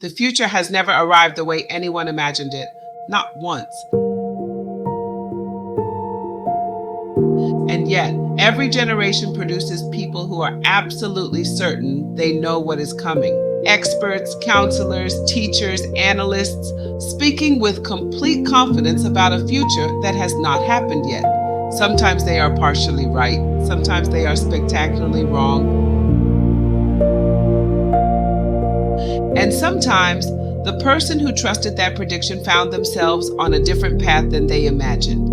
The future has never arrived the way anyone imagined it, not once. And yet, every generation produces people who are absolutely certain they know what is coming. Experts, counselors, teachers, analysts, speaking with complete confidence about a future that has not happened yet. Sometimes they are partially right, sometimes they are spectacularly wrong. And sometimes the person who trusted that prediction found themselves on a different path than they imagined.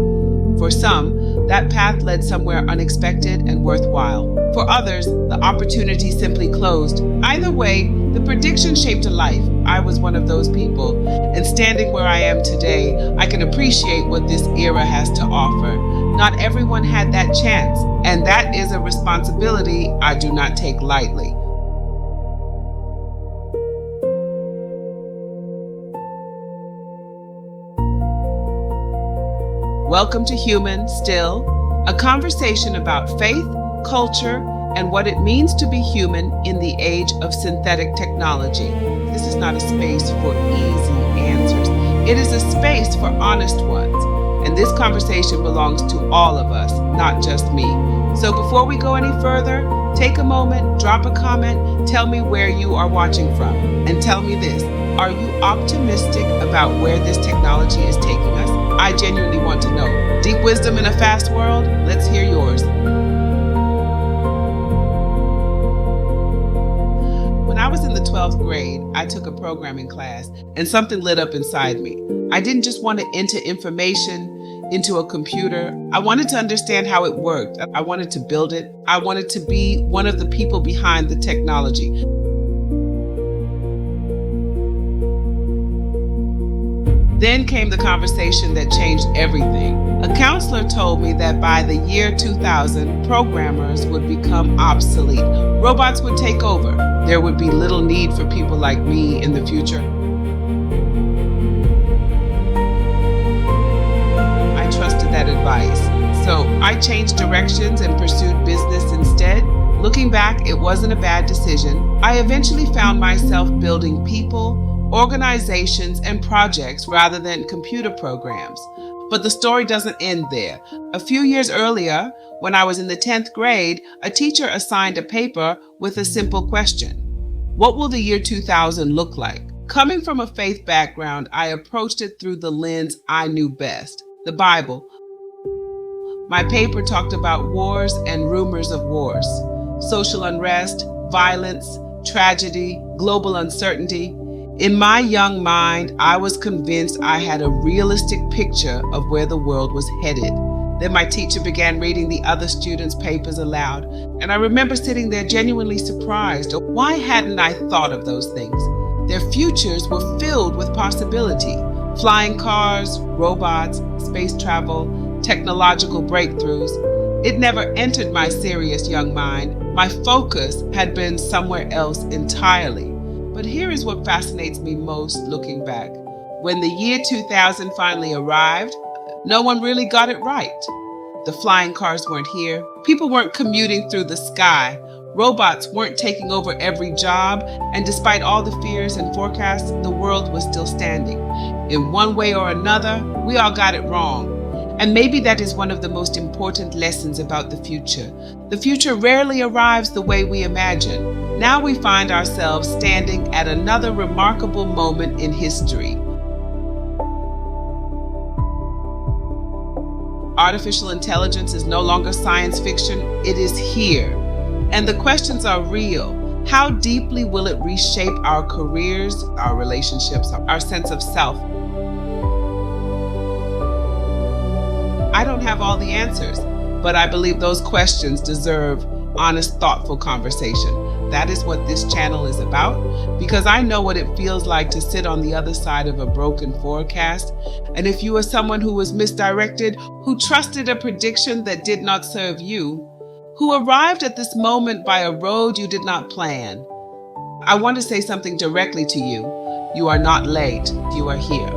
For some, that path led somewhere unexpected and worthwhile. For others, the opportunity simply closed. Either way, the prediction shaped a life. I was one of those people, and standing where I am today, I can appreciate what this era has to offer. Not everyone had that chance, and that is a responsibility I do not take lightly. Welcome to Human, Stil, a conversation about faith, culture, and what it means to be human in the age of synthetic technology. This is not a space for easy answers. It is a space for honest ones. And this conversation belongs to all of us, not just me. So before we go any further, take a moment, drop a comment, tell me where you are watching from. And tell me this, are you optimistic about where this technology is taking us? I genuinely want to know. Deep wisdom in a fast world? Let's hear yours. When I was in the 12th grade, I took a programming class and something lit up inside me. I didn't just want to enter information into a computer. I wanted to understand how it worked. I wanted to build it. I wanted to be one of the people behind the technology. Then came the conversation that changed everything. A counselor told me that by the year 2000, programmers would become obsolete. Robots would take over. There would be little need for people like me in the future. I trusted that advice. So I changed directions and pursued business instead. Looking back, it wasn't a bad decision. I eventually found myself building people, organizations, and projects rather than computer programs. But the story doesn't end there. A few years earlier, when I was in the 10th grade, a teacher assigned a paper with a simple question. What will the year 2000 look like? Coming from a faith background, I approached it through the lens I knew best, the Bible. My paper talked about wars and rumors of wars, social unrest, violence, tragedy, global uncertainty. In my young mind, I was convinced I had a realistic picture of where the world was headed. Then my teacher began reading the other students' papers aloud, and I remember sitting there genuinely surprised. Why hadn't I thought of those things? Their futures were filled with possibility. Flying cars, robots, space travel, technological breakthroughs. It never entered my serious young mind. My focus had been somewhere else entirely. But here is what fascinates me most looking back. When the year 2000 finally arrived, no one really got it right. The flying cars weren't here. People weren't commuting through the sky. Robots weren't taking over every job. And despite all the fears and forecasts, the world was still standing. In one way or another, we all got it wrong. And maybe that is one of the most important lessons about the future. The future rarely arrives the way we imagine. Now we find ourselves standing at another remarkable moment in history. Artificial intelligence is no longer science fiction, it is here. And the questions are real. How deeply will it reshape our careers, our relationships, our sense of self? I don't have all the answers, but I believe those questions deserve honest, thoughtful conversation. That is what this channel is about, because I know what it feels like to sit on the other side of a broken forecast. And if you are someone who was misdirected, who trusted a prediction that did not serve you, who arrived at this moment by a road you did not plan, I want to say something directly to you. You are not late, you are here.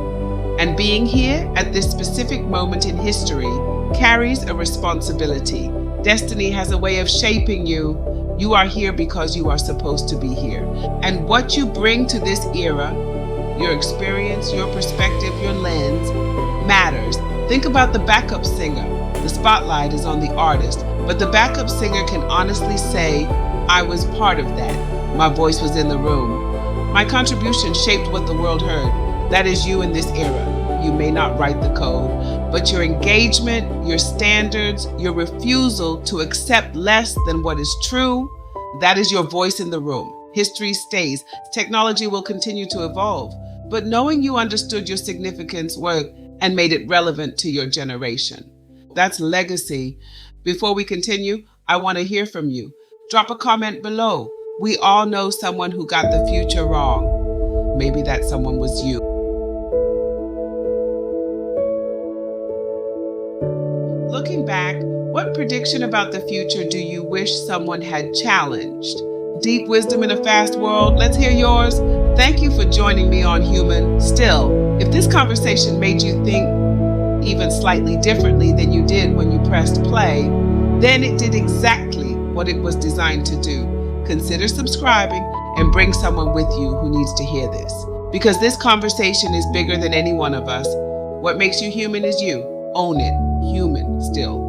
And being here at this specific moment in history carries a responsibility. Destiny has a way of shaping you, You are here because you are supposed to be here. And what you bring to this era, your experience, your perspective, your lens, matters. Think about the backup singer. The spotlight is on the artist, but the backup singer can honestly say, I was part of that. My voice was in the room. My contribution shaped what the world heard. That is you in this era. You may not write the code, but your engagement, your standards, your refusal to accept less than what is true, that is your voice in the room. History stays. Technology will continue to evolve. But knowing you understood your significance, work, and made it relevant to your generation. That's legacy. Before we continue, I want to hear from you. Drop a comment below. We all know someone who got the future wrong. Maybe that someone was you. Looking back, what prediction about the future do you wish someone had challenged? Deep wisdom in a fast world, let's hear yours. Thank you for joining me on Human. Still, if this conversation made you think even slightly differently than you did when you pressed play, then it did exactly what it was designed to do. Consider subscribing and bring someone with you who needs to hear this. Because this conversation is bigger than any one of us. What makes you human is you. Own it. Human still.